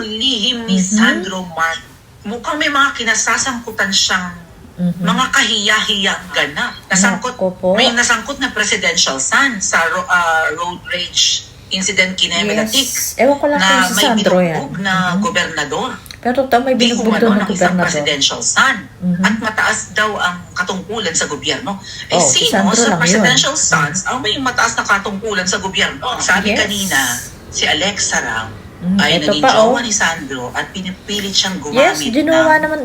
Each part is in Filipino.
lihim ni Sandro Mark. Mukhang may mga kinasasangkutan siyang mga kahiya-hiyang ganap. May nasangkot na presidential son sa road rage incident Kinemelatik Ewan ko lang na si may Sandro binugbog na gobernador. Pero totoo may binugbog doon na ng isang gobernador. presidential son. At mataas daw ang katungkulan sa gobyerno. Si Sino Sandro sa lang presidential sons ang may mataas na katungkulan sa gobyerno? Sabi kanina, si Alexa raw ay naging jowa ni Sandro at pinipilit siyang gumamit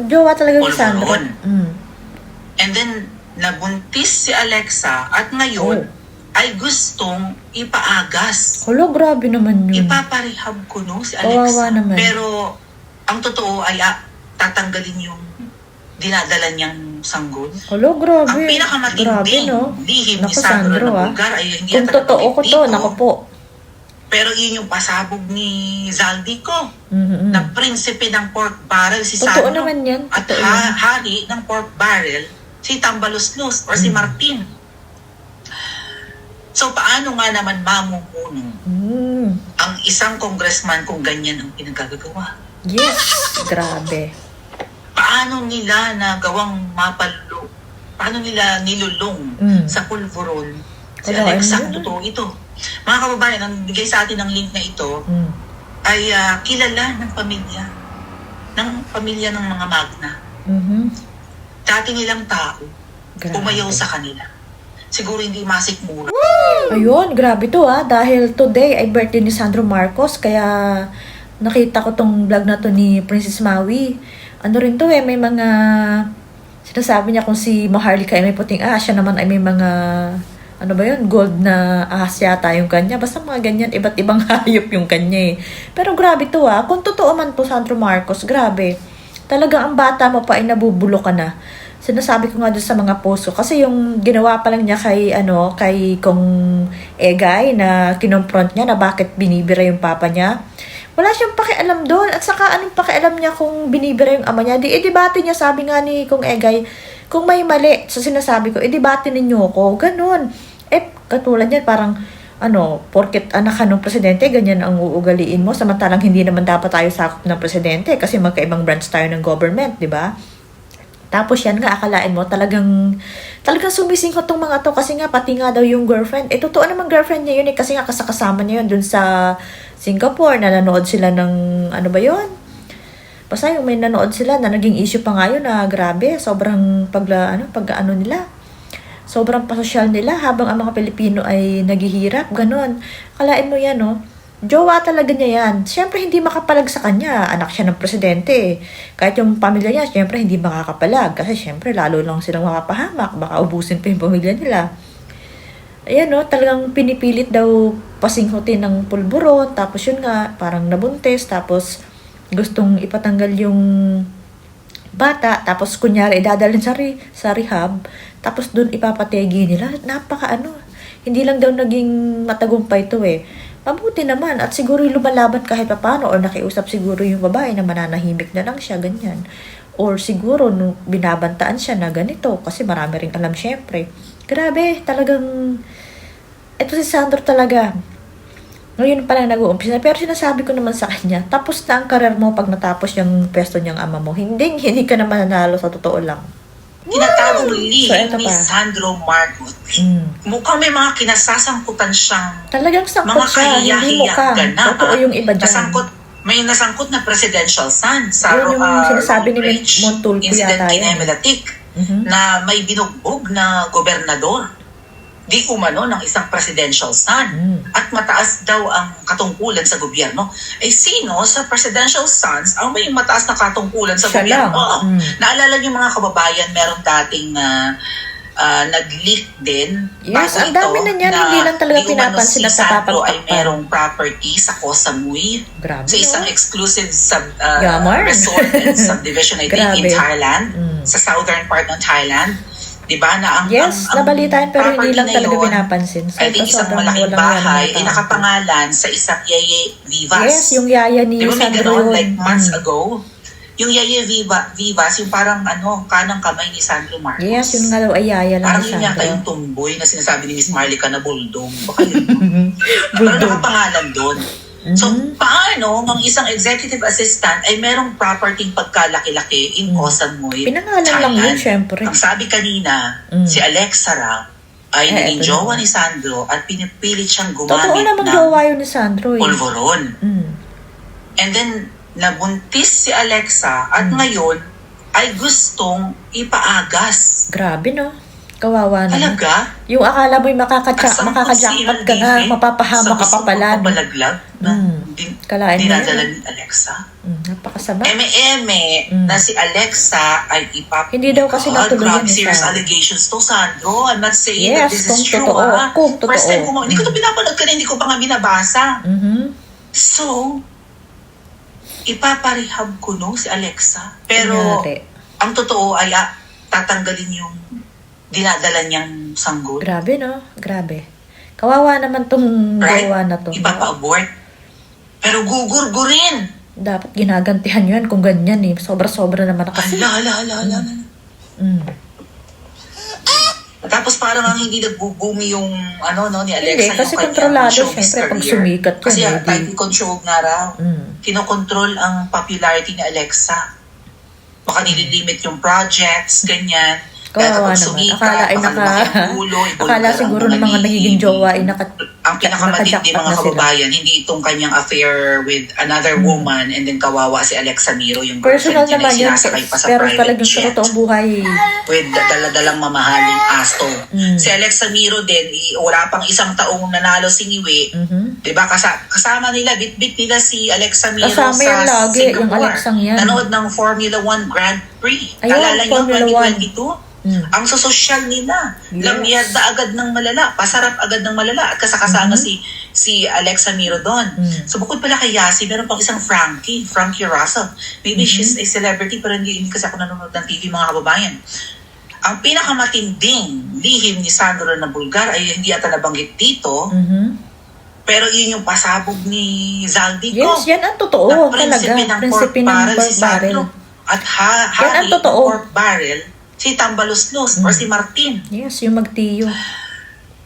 jowa talaga ni Sandro. And then, nabuntis si Alexa at ngayon ay gustong ipaagas. Hala, grabe naman yun. Ipaparehab ko si Alexa. Naman. Pero, ang totoo ay tatanggalin yung dinadala niyang sanggol. Hala, grabe. Ang pinakamatinding lihim ni Sandro na Bulgar ay hindi kung totoo ko to, naku po. Pero yun yung pasabog ni Zaldico na prinsipe ng pork barrel si Totoo Sandro. naman yan. At hari ng pork barrel si Tambaluslos or si Martin. So paano nga naman mamumuno ang isang congressman kung ganyan ang pinagagagawa? Yes, grabe. Paano nila nagawang mapalo? Paano nila nilulong sa pulburon si Alexa? Totoo ito. Mga kababayan, ang bigay sa atin ng link na ito ay kilala ng pamilya ng mga Magna. Dati nilang tao, umayaw sa kanila. Siguro hindi masikmura. Ayun, grabe to dahil today ay birthday ni Sandro Marcos, kaya nakita ko tong vlog na to ni Princess Maui. Ano rin to may mga sinasabi niya kung si Maharlika ay may puting siya naman ay may mga ano ba yun, gold na ahas yata yung kanya. Basta mga ganyan, iba't ibang hayop yung kanya Pero grabe to kung totoo man to Sandro Marcos, grabe. Talagang ang bata mo pa ay nabubulo ka na. Sinasabi ko nga doon sa mga post ko. Kasi yung ginawa pa lang niya kay Kong Egay na kinonfront niya na bakit binibira yung papa niya. Wala siyang pakialam doon. At saka anong pakialam niya kung binibira yung ama niya. Debate niya, sabi nga ni Kong Egay, kung may mali sa sinasabi ko, debate ninyo ko. Ganon. Katulad yan, parang, porket anak ka ng presidente, ganyan ang uugaliin mo. Samantalang hindi naman dapat tayo sakop ng presidente kasi magkaibang branch tayo ng government, di ba? Tapos yan nga, akalain mo, talagang sumisingkot tong mga to kasi nga, pati nga daw yung girlfriend. Totoo naman girlfriend niya yun kasi nga kasama niya yun dun sa Singapore, na nanood sila ng, ano ba yun? Basta yung may nanood sila na naging issue pa nga yun na grabe, sobrang pag-ano nila. Sobrang pasosyal nila habang ang mga Pilipino ay naghihirap, ganon. Kalain mo yan, jowa talaga niya yan. Siyempre, hindi makapalag sa kanya. Anak siya ng presidente. Kahit yung pamilya niya, siyempre, hindi makakapalag. Kasi siyempre, lalo lang silang makapahamak. Baka ubusin pa yung pamilya nila. Ayan, talagang pinipilit daw pasinghutin ng pulburon. Tapos yun nga, parang nabuntis. Tapos gustong ipatanggal yung bata. Tapos kunyari, idadalhin sa rehab. Tapos doon ipapategi nila. Hindi lang daw naging matagumpay ito Mabuti naman at siguro lumalaban kahit paano or nakiusap siguro yung babae na mananahimik na lang siya, ganyan. Or siguro binabantaan siya na ganito kasi marami ring alam syempre. Grabe, talagang ito si Sandro talaga. Ngayon pa lang nag-uumpisa. Pero sinasabi ko naman sa kanya, tapos na ang karir mo pag natapos yung pwesto niyang ama mo. Hindi ka naman nanalo sa totoo lang. Tinatawag lihim ni Sandro Marcos. Mukhang may mga kinasasangkutan siyang talagang sangkot siya, hindi mo ka. Totoo yung iba dyan. May nasangkot na presidential son sa yung sinasabi ni Montulfo incident yata Kinemelatik na may binugbog na gobernador. Di umano ng isang presidential son. At mataas daw ang katungkulan sa gobyerno. Sino sa presidential sons ang may mataas na katungkulan sa gobyerno? Naalala niyo mga kababayan, meron dating nag-leak din. Yes, ang dami na niyan. Hindi lang talaga pinapansin at Sandro ay merong property sa Koh Samui. Grabe, sa isang exclusive resort and subdivision, I think, in Thailand. Sa southern part ng Thailand. Diba na ang nabalitaan pero hindi lang talaga pinapansin. I think isang malaking bahay ay nakapangalan sa isang Yeye Vivas. Yes, yung yaya ni Sandro yun. Like months ago, yung Yeye Vivas, yung parang kanang kamay ni Sandro Marcos. Yes, yung nga daw ay yaya lang parang ni Sandro. Parang yun yata yung tumboy na sinasabi ni Miss Marlica na bulldog. Baka yun. Pero nakapangalan doon. So, paano ang isang executive assistant ay merong property pagkalaki-laki in Koh Samui, Pinangalan lang yun, syempre. Ang sabi kanina, si Alexa raw ay naging ito jowa ni Sandro at pinipilit siyang Totoo gumamit naman ng jowa yun ni Sandro eh. polvoron. And then, nabuntis si Alexa at ngayon ay gustong ipaagas. Grabe no? Kawawa naman. Talaga? Yung akala mo'y makaka-jackpot ka na, mapapahama ka pa pala. Papalaglag na Kalain mo dinadala yun. ni Alexa. Napakasama. Eme-eme na si Alexa ay Hindi daw kasi natuloy yun, serious Sandro. allegations to, Sandro. I'm not saying Yes, that this kung is true. totoo. Ah. Kung totoo. First time ko, hindi ko ito pinapanood ka hindi ko pa nga binabasa. So, ipaparehab ko no si Alexa. Pero, Kunyari. ang totoo ay tatanggalin yung dinadala niyang sanggol. Grabe no? Grabe. Kawawa naman tong Right? jowa na to. Ipapa-abort. Pero gugurgurin. Dapat ginagantihan yun kung ganyan eh. Sobra-sobra naman na kasi. Hala. Tapos parang ang hindi nagbubumi yung ni Alexa. Hindi, kasi yung kontrolado showbiz syempre pag career. sumikat yun. Kasi eh, title control nga raw. Kinokontrol ang popularity ni Alexa. Baka nililimit yung projects, ganyan. Kawawa naman. Akala siguro ng mga nagiging jowa ay ang pinakamatindi nakajackpot mga na sila. kababayan, hindi itong kanyang affair with another woman and then kawawa si Alexa Miro, yung Personal girlfriend niya naman na yun. sinasakay pa sa Pero private talagang sa jet totoong buhay. with daladalang mamahaling asto. Si Alexa Miro din, wala pang isang taong nanalo si Ngiwi. Diba? Kasama nila, bit-bit nila si Alexa Miro Kasama sa yan lagi, yung Singapore. Alexang yan. Nanood ng Formula 1 Grand Prix. Ayun, Alala nyo, Formula 2022? Ang sosyal nila, lamyarda agad ng malala, pasarap agad ng malala, at kasakasama si Alexa Miro doon. So bukod pala kay Yasi, meron pang isang Frankie Russell. Maybe she's a celebrity, pero hindi kasi ako nanonood ng TV, mga kababayan. Ang pinakamatinding lihim ni Sandro na Bulgar ay hindi ata nabanggit dito, pero yun yung pasabog ni Zaldico. Yes, yan ang totoo. Na prinsipe Talaga. ng pork Prinsipe ng barrel pork si Sandro. barrel. At Yan ang hari ng totoo. pork barrel, si Tambaluslos or si Martin. Yes, yung magtiyo.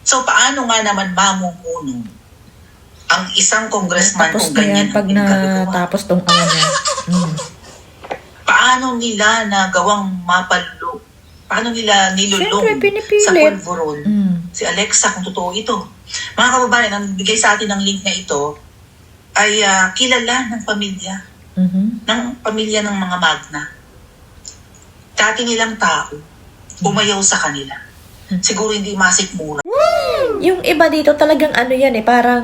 So paano nga naman mamumuno ang isang congressman Tapos kung na ganyan yan pag ang pinagagawa? natapos tong niya. Paano nila nagawang mapalo? Paano nila nilulong Siyempre, pinipilit. sa polvoron si Alexa kung totoo ito? Mga kababayan, ang bigay sa atin ng link na ito ay kilala ng pamilya. Ng pamilya ng mga Magna. Dati nilang tao, umayaw sa kanila. Siguro hindi masikmura. Yung iba dito talagang yan eh, parang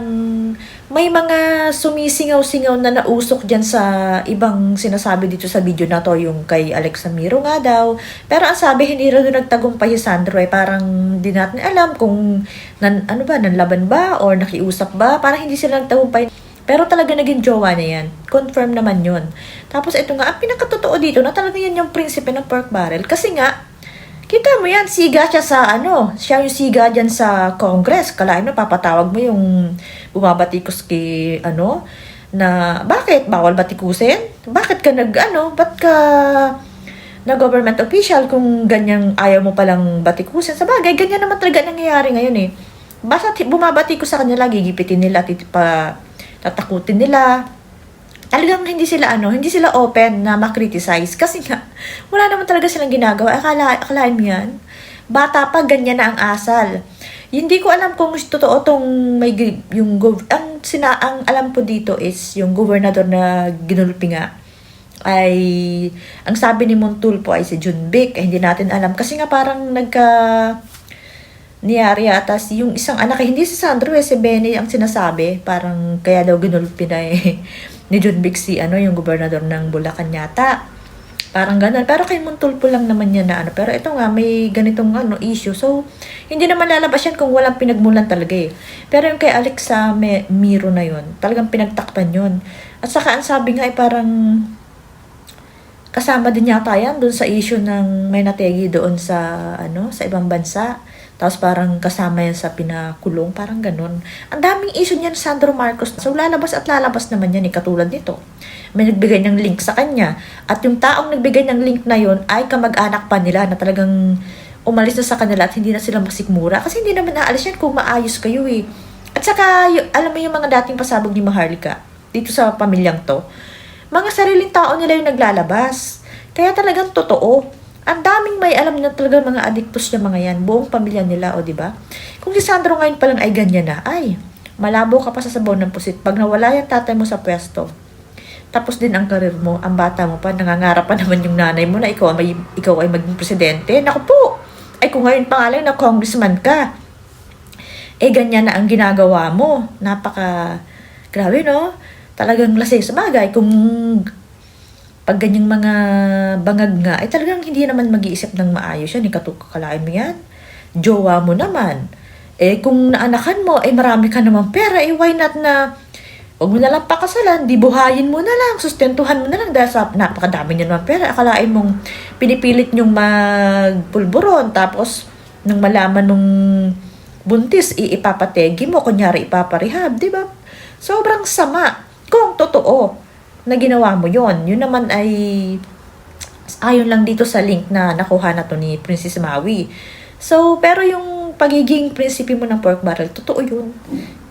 may mga sumisingaw-singaw na nausok dyan sa ibang sinasabi dito sa video na to, yung kay Alexa Miro nga daw. Pero ang sabi, hindi rin nagtagumpay si Sandro eh, parang di natin alam kung nanlaban ba or nakiusap ba, parang hindi sila nagtagumpay. Pero talaga naging jowa niya yan. Confirm naman yun. Tapos ito nga, ang pinakatotoo dito na talaga yan yung prinsipe ng pork barrel. Kasi nga, kita mo yan, siga siya sa siya yung siga dyan sa Congress. Kalain mo, papatawag mo yung bumabatikos kay na bakit? Bawal batikusin? Bakit ka ba't ka na government official kung ganyang ayaw mo palang batikusin? Sa bagay, ganyan naman talaga nangyayari ngayon eh. Basta bumabatikos sa kanila, gigipitin nila, tatakutin nila. Talagang hindi sila open na makriticize kasi nga wala naman talaga silang ginagawa. Akalain mo yan, bata pa ganyan na ang asal. Hindi ko alam kung totoo tong ang alam ko dito is yung gobernador na ginulpi nga ay ang sabi ni Montulpo ay si Junbic. Hindi natin alam kasi nga parang niyari atas yung isang anak hindi si Sandro si Benny ang sinasabi, parang kaya daw ginulpi na ni Junbic si yung gobernador ng Bulacan yata. Parang ganun. Pero kay Montulpo lang naman yan na pero ito nga may ganitong issue. So hindi naman lalabas yan kung walang pinagmulan talaga eh. Pero yung kay Alexa Miro na yun, talagang pinagtakpan yun. At saka ang sabi nga ay parang kasama din yata yan doon sa issue ng may nategi doon sa sa ibang bansa. Tapos parang kasama yan sa pinakulong, parang ganun. Ang daming issue niyan Sandro Marcos. So lalabas at lalabas naman yan katulad nito. May nagbigay ng link sa kanya. At yung taong nagbigay ng link na yon ay kamag-anak pa nila na talagang umalis na sa kanila at hindi na sila masikmura. Kasi hindi naman naalis yan kung maayos kayo eh. At saka, alam mo yung mga dating pasabog ni Maharlika. dito sa pamilyang to. Mga sariling tao nila yung naglalabas. Kaya talagang totoo. Ang daming may alam na talaga mga adiktos niya mga yan. Buong pamilya nila, o diba? Kung si Sandro ngayon pa lang ay ganyan na, ay, malabo ka pa sa sabaw ng pusit. Pag nawala yung tatay mo sa pwesto, tapos din ang karir mo, ang bata mo pa, nangangarap pa naman yung nanay mo na ikaw ay maging presidente. Naku po! Ay kung ngayon pa nga lang na congressman ka, ganyan na ang ginagawa mo. Grabe no? Talagang lasing sa bagay. Kung pag ganyang mga bangag nga, ay talagang hindi naman mag-iisip ng maayos yan. Kakalain mo yan. Jowa mo naman. Kung naanakan mo, marami ka naman pera, why not na huwag mo na lang pakasalan, di buhayin mo na lang, sustentuhan mo na lang dahil sa napakadami niya naman pera. Akalain mong pinipilit niyong magpulburon, tapos nung malaman nung buntis, ipapategi mo, kunyari ipaparehab, di ba? Sobrang sama. Kung totoo na ginawa mo yon, yun naman ay ayon lang dito sa link na nakuha na to ni Princess Maui. So, pero yung pagiging prinsipe mo ng pork barrel, totoo yun.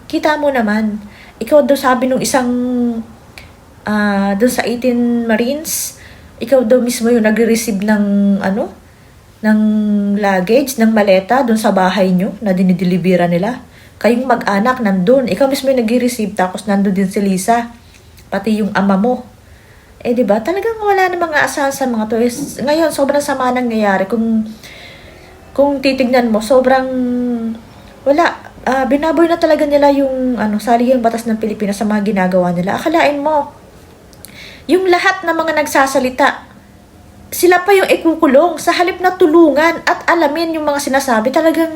Kita mo naman. Ikaw daw sabi nung isang doon sa 18 Marines, ikaw daw mismo yung nagre-receive ng ng luggage, ng maleta doon sa bahay nyo na dinideliveran nila. Kayong mag-anak nandun. Ikaw mismo yung nag-receive, tapos nandun din si Lisa. Pati yung ama mo. Diba? Talagang wala na mga asahan sa mga to. Ngayon, sobrang sama nangyayari. Kung titignan mo, sobrang wala. Binaboy na talaga nila yung saligang batas ng Pilipinas sa mga ginagawa nila. Akalain mo, yung lahat ng mga nagsasalita, sila pa yung ikukulong sa halip na tulungan at alamin yung mga sinasabi. Talagang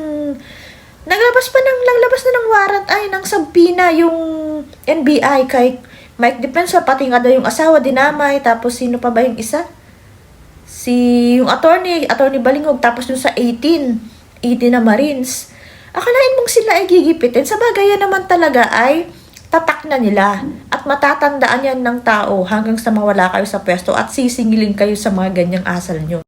naglabas na ng warrant ng sabina yung NBI kay Mike Defensa, pati nga daw yung asawa dinamay, tapos sino pa ba yung isa? Yung attorney Balingog, tapos yung sa 18 na Marines. Akalain mong sila ay gigipitin. Sa bagay yan naman talaga ay tatak na nila at matatandaan yan ng tao hanggang sa mawala kayo sa pwesto at sisingilin kayo sa mga ganyang asal nyo.